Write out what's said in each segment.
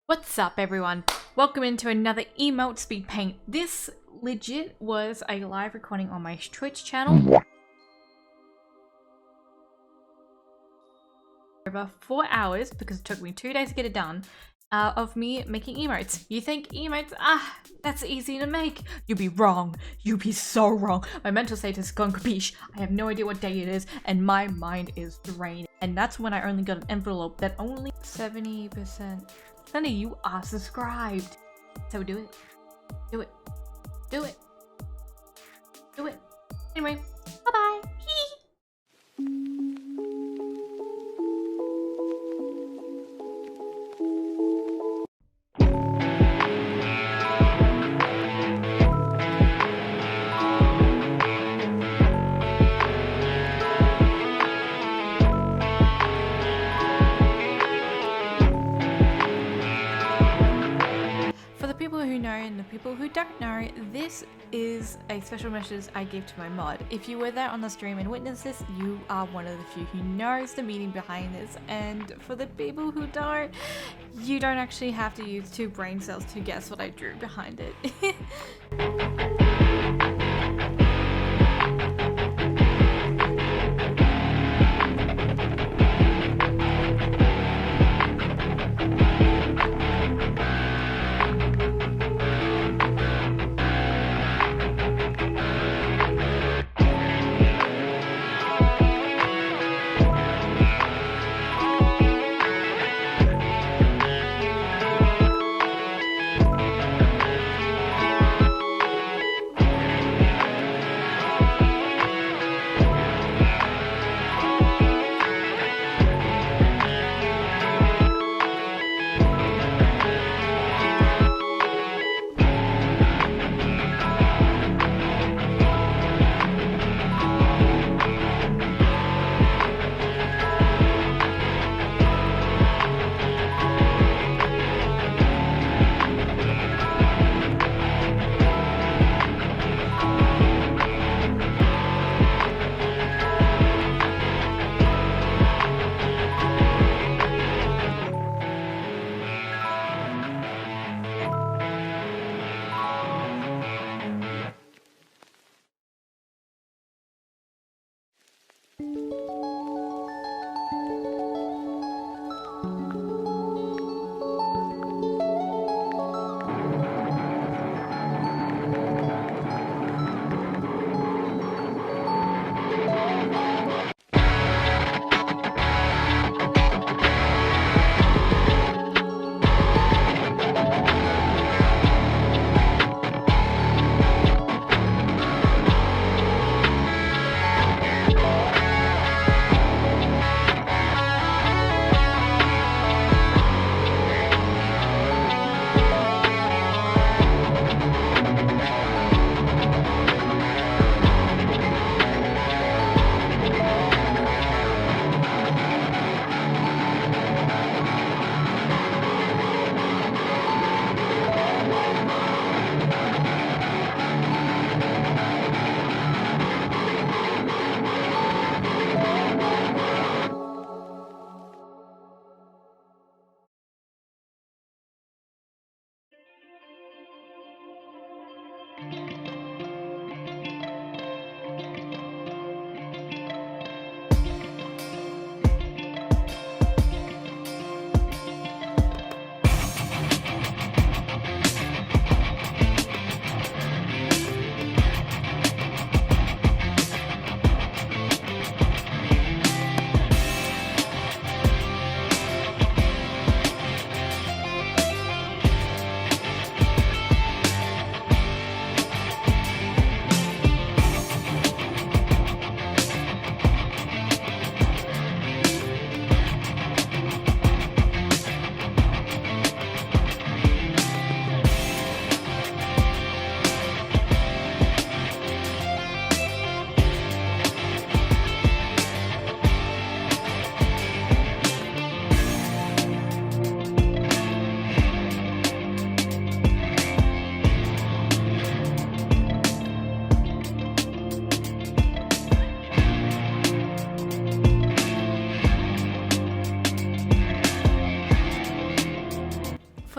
What's up everyone? Welcome into another emote speed paint. This legit was a live recording on my Twitch channel. Over 4 hours, because it took me 2 days to get it done, of me making emotes. You think emotes, that's easy to make. You'd be wrong. You'd be so wrong. My mental state has gone capiche. I have no idea what day it is and my mind is drained. And that's when I only got an envelope that only 70%. None of you are subscribed. So do it. Do it. Do it. Do it. Anyway, bye-bye. People who know and the people who don't know, this is a special message I gave to my mod. If you were there on the stream and witnessed this, you are one of the few who knows the meaning behind this, and for the people who don't, you don't actually have to use 2 brain cells to guess what I drew behind it.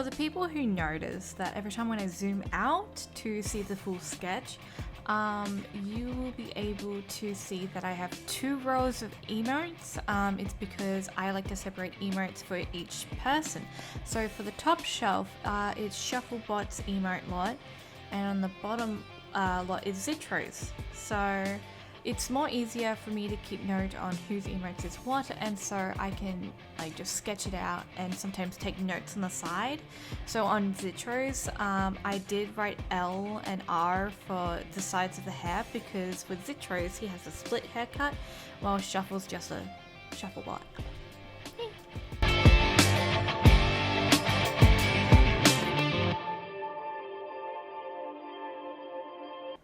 for the people who notice that every time when I zoom out to see the full sketch, you will be able to see that I have 2 rows of emotes. It's because I like to separate emotes for each person. So for the top shelf, it's 𝕊𝕁𝕀𝔸𝕃𝕊 emote lot, and on the bottom lot is 𝕊𝕁𝕂𝕃𝕃. So it's more easier for me to keep note on whose emotes is what, and so I can like just sketch it out and sometimes take notes on the side. So on 𝕊𝕁𝕂𝕃, I did write L and R for the sides of the hair, because with 𝕊𝕁𝕂𝕃 he has a split haircut, while 𝕊𝕁𝕂's just a 𝕊𝕁𝕂𝕃.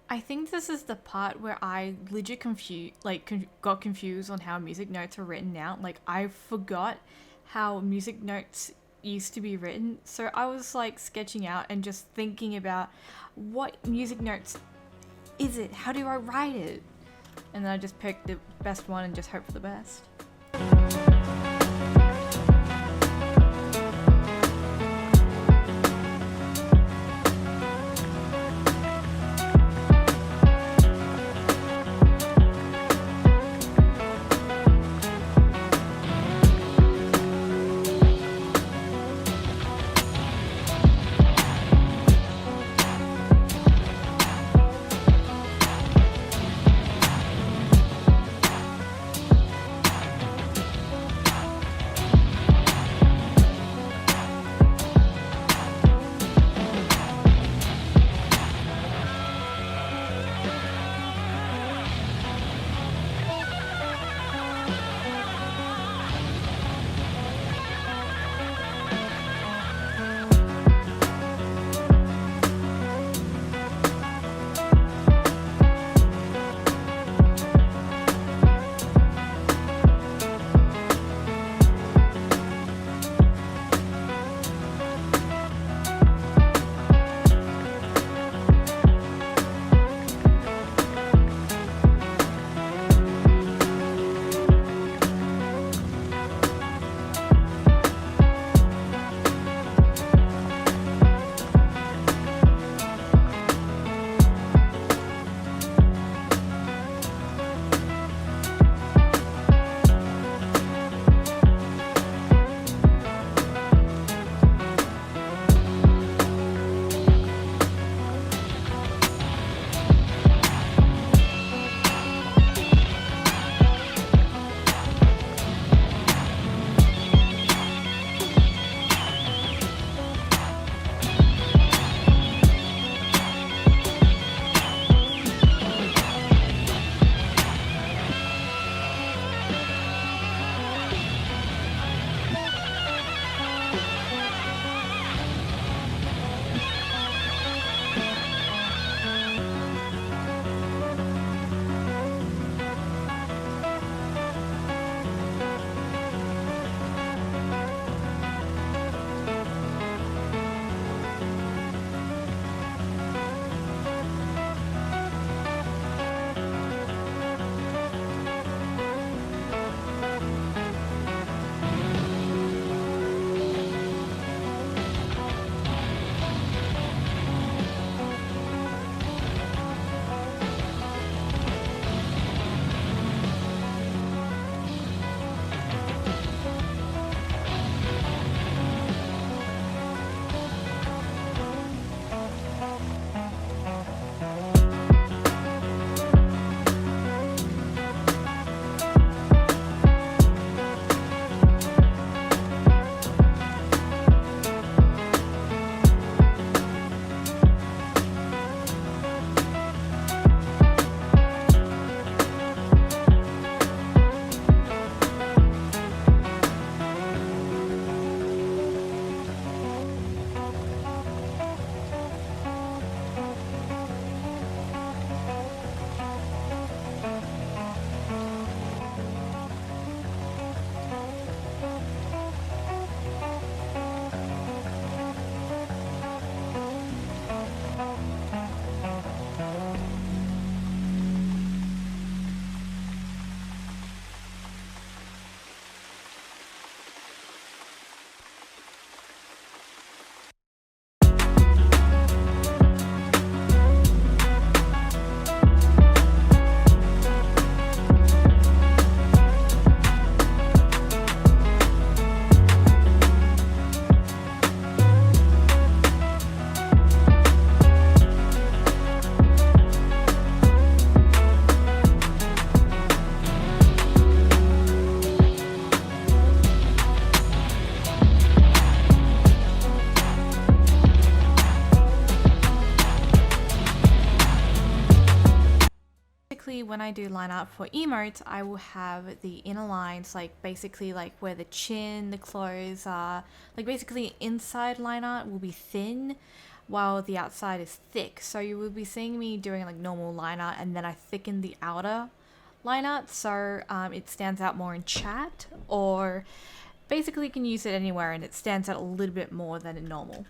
I think this is the part where I legit got confused on how music notes are written out. Like, I forgot how music notes used to be written. So I was like sketching out and just thinking about what music notes is it? How do I write it? And then I just picked the best one and just hope for the best. when I do line art for emotes, I will have the inner lines, like basically like where the chin, the clothes are, like basically inside line art will be thin while the outside is thick. So you will be seeing me doing like normal line art and then I thicken the outer line art so it stands out more in chat, or basically you can use it anywhere and it stands out a little bit more than in normal.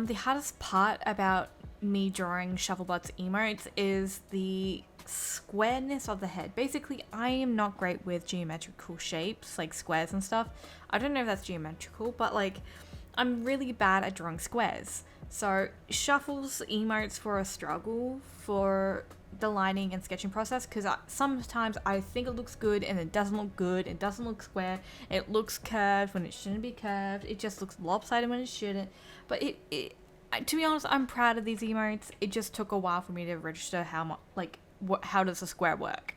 The hardest part about me drawing 𝕊𝕆𝕀𝕁's emotes is the squareness of the head. Basically, I am not great with geometrical shapes, like squares and stuff. I don't know if that's geometrical, but like, I'm really bad at drawing squares. So Shuffle's emotes were a struggle for the lining and sketching process, because sometimes I think it looks good and it doesn't look good. It doesn't look square. It looks curved when it shouldn't be curved. It just looks lopsided when it shouldn't. But to be honest, I'm proud of these emotes. It just took a while for me to register how does a square work.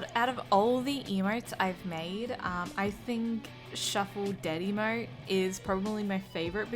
But out of all the emotes I've made, I think Shuffle Dead emote is probably my favorite.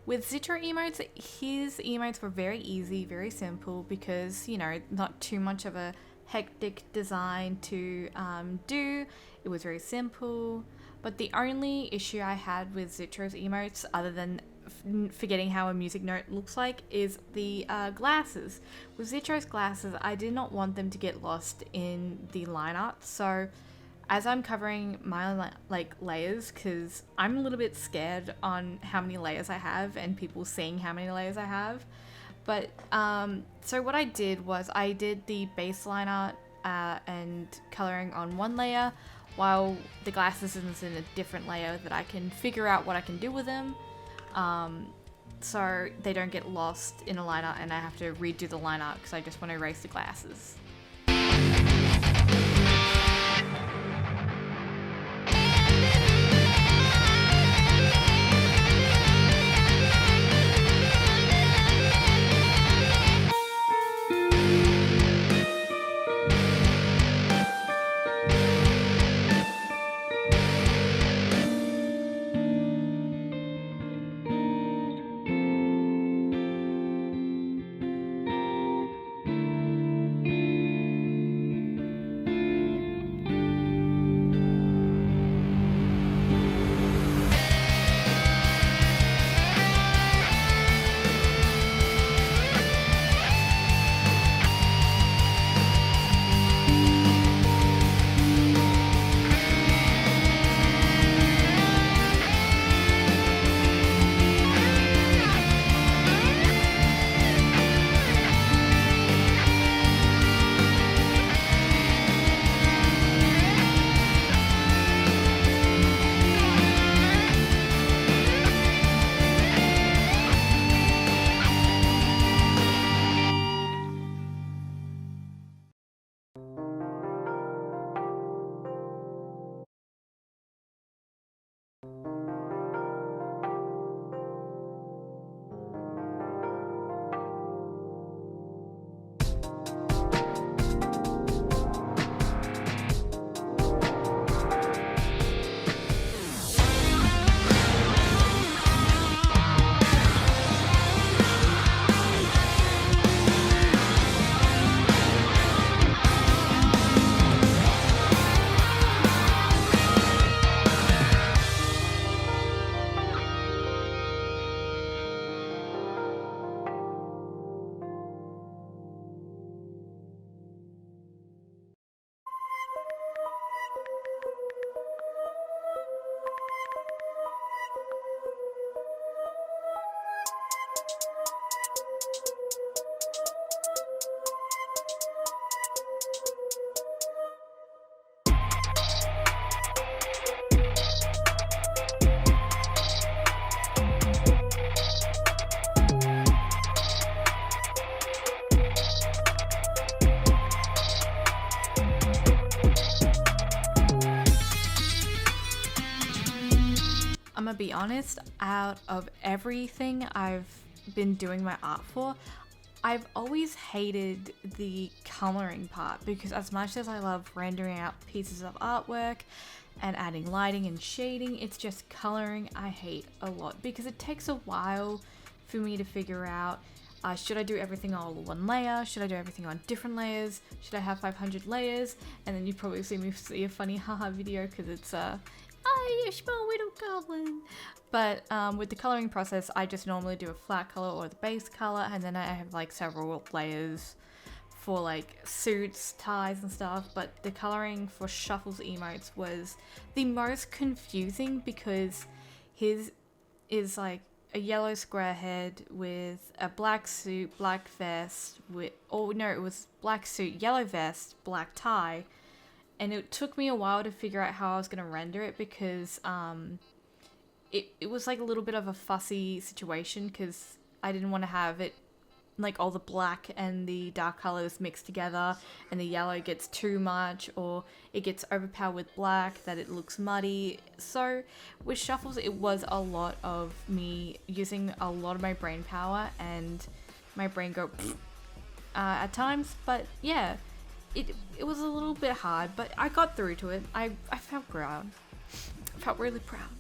With Zitro emotes, his emotes were very easy, very simple, because, you know, not too much of a hectic design to do. It was very simple. But the only issue I had with Zitro's emotes, other than forgetting how a music note looks like, is the glasses. With Zitro's glasses, I did not want them to get lost in the line art, so as I'm covering my layers, because I'm a little bit scared on how many layers I have and people seeing how many layers I have. But so what I did was I did the base line art and coloring on one layer, while the glasses is in a different layer that I can figure out what I can do with them, so they don't get lost in a line art and I have to redo the line art because I just want to erase the glasses. be honest, out of everything I've been doing my art for, I've always hated the coloring part, because as much as I love rendering out pieces of artwork and adding lighting and shading, it's just coloring I hate a lot, because it takes a while for me to figure out, should I do everything all one layer? Should I do everything on different layers? Should I have 500 layers? And then you probably see me see a funny haha video because it's oh, you small little goblin. But with the coloring process, I just normally do a flat color or the base color, and then I have like several layers for like suits, ties and stuff. But the coloring for Shuffle's emotes was the most confusing, because his is like a yellow square head with a black suit, black vest with, oh no, it was black suit, yellow vest, black tie. And it took me a while to figure out how I was going to render it, because it was like a little bit of a fussy situation, because I didn't want to have it like all the black and the dark colors mixed together and the yellow gets too much, or it gets overpowered with black that it looks muddy. So with Shuffles, it was a lot of me using a lot of my brain power and my brain go at times. But yeah, it was a little bit hard, but I got through to it. I felt proud. I felt really proud.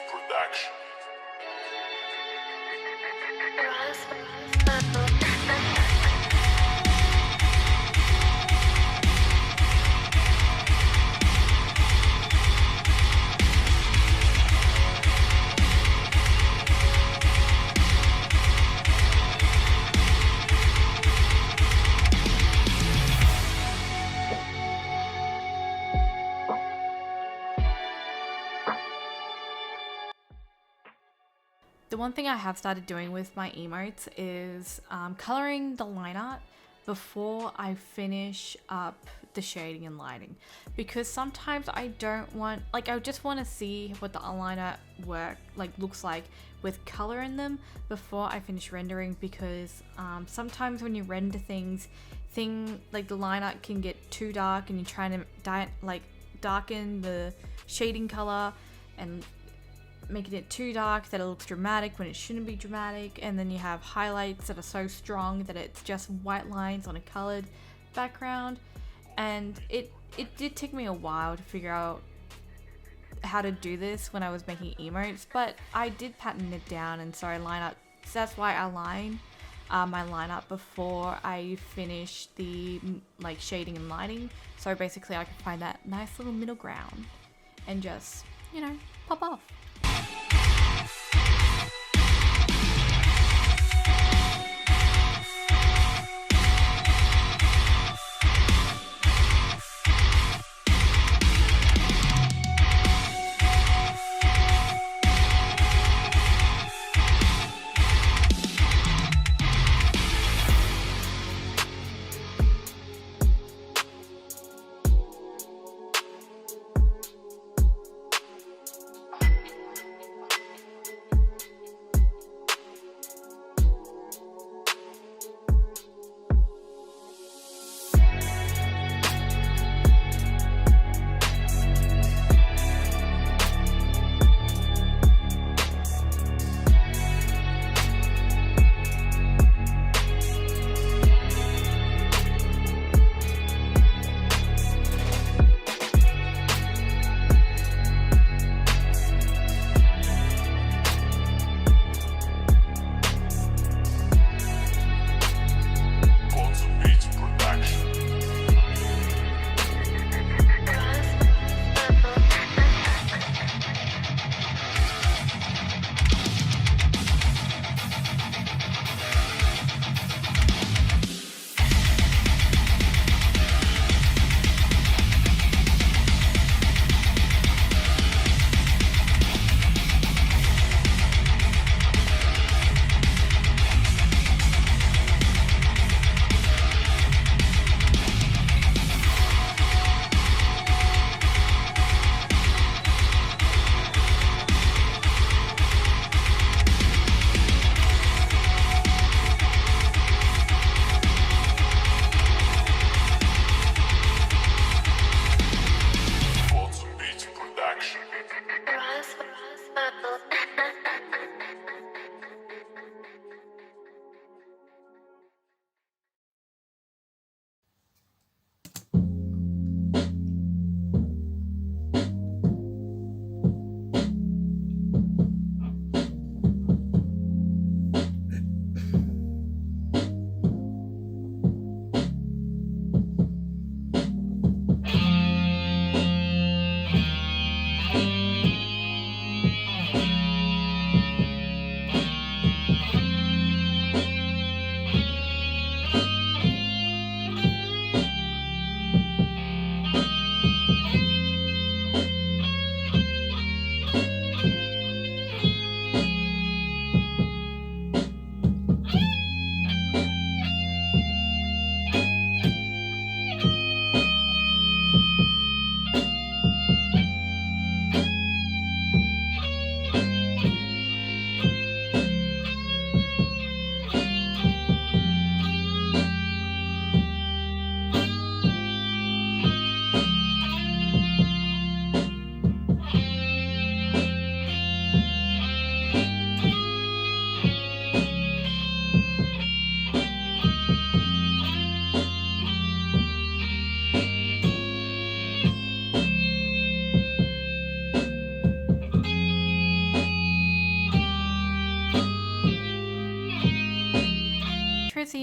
Production. The one thing I have started doing with my emotes is coloring the line art before I finish up the shading and lighting, because sometimes I don't want, like, I just want to see what the line art work looks like with color in them before I finish rendering, because sometimes when you render things like the line art can get too dark and you're trying to darken the shading color and making it too dark that it looks dramatic when it shouldn't be dramatic, and then you have highlights that are so strong that it's just white lines on a colored background. And it did take me a while to figure out how to do this when I was making emotes, but I did pattern it down, and so I line up. So that's why I line my lineup before I finish the shading and lighting, so basically I can find that nice little middle ground and just, you know, pop off.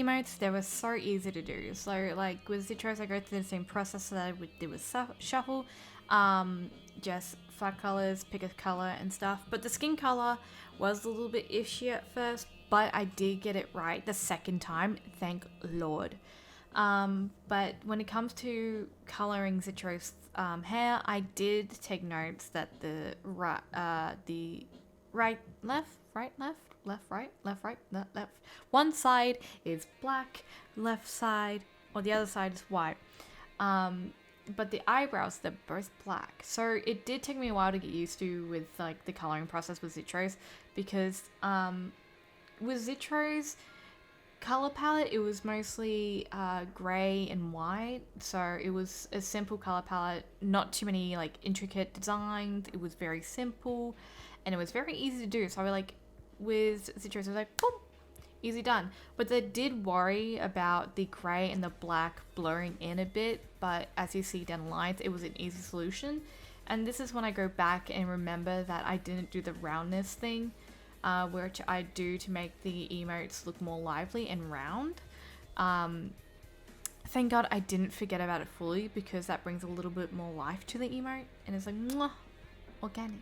emotes, they were so easy to do. So like with Zitros, I go through the same process that I would do with Shuffle. Just flat colors, pick a color and stuff. But the skin color was a little bit ishy at first, but I did get it right the second time, thank Lord. But when it comes to coloring Zitros hair, I did take notes that the right, left, left. One side is black, left side, or the other side is white. But the eyebrows, they're both black. So it did take me a while to get used to with like the coloring process with Zitros, because with Zitros color palette, it was mostly gray and white. So it was a simple color palette, not too many like intricate designs. It was very simple and it was very easy to do. So I like with Zitros, I was like, boom, easy done. But they did worry about the gray and the black blurring in a bit, but as you see down the lines, it was an easy solution. And this is when I go back and remember that I didn't do the roundness thing, which I do to make the emotes look more lively and round. Thank God I didn't forget about it fully, because that brings a little bit more life to the emote, and it's like, mwah, organic.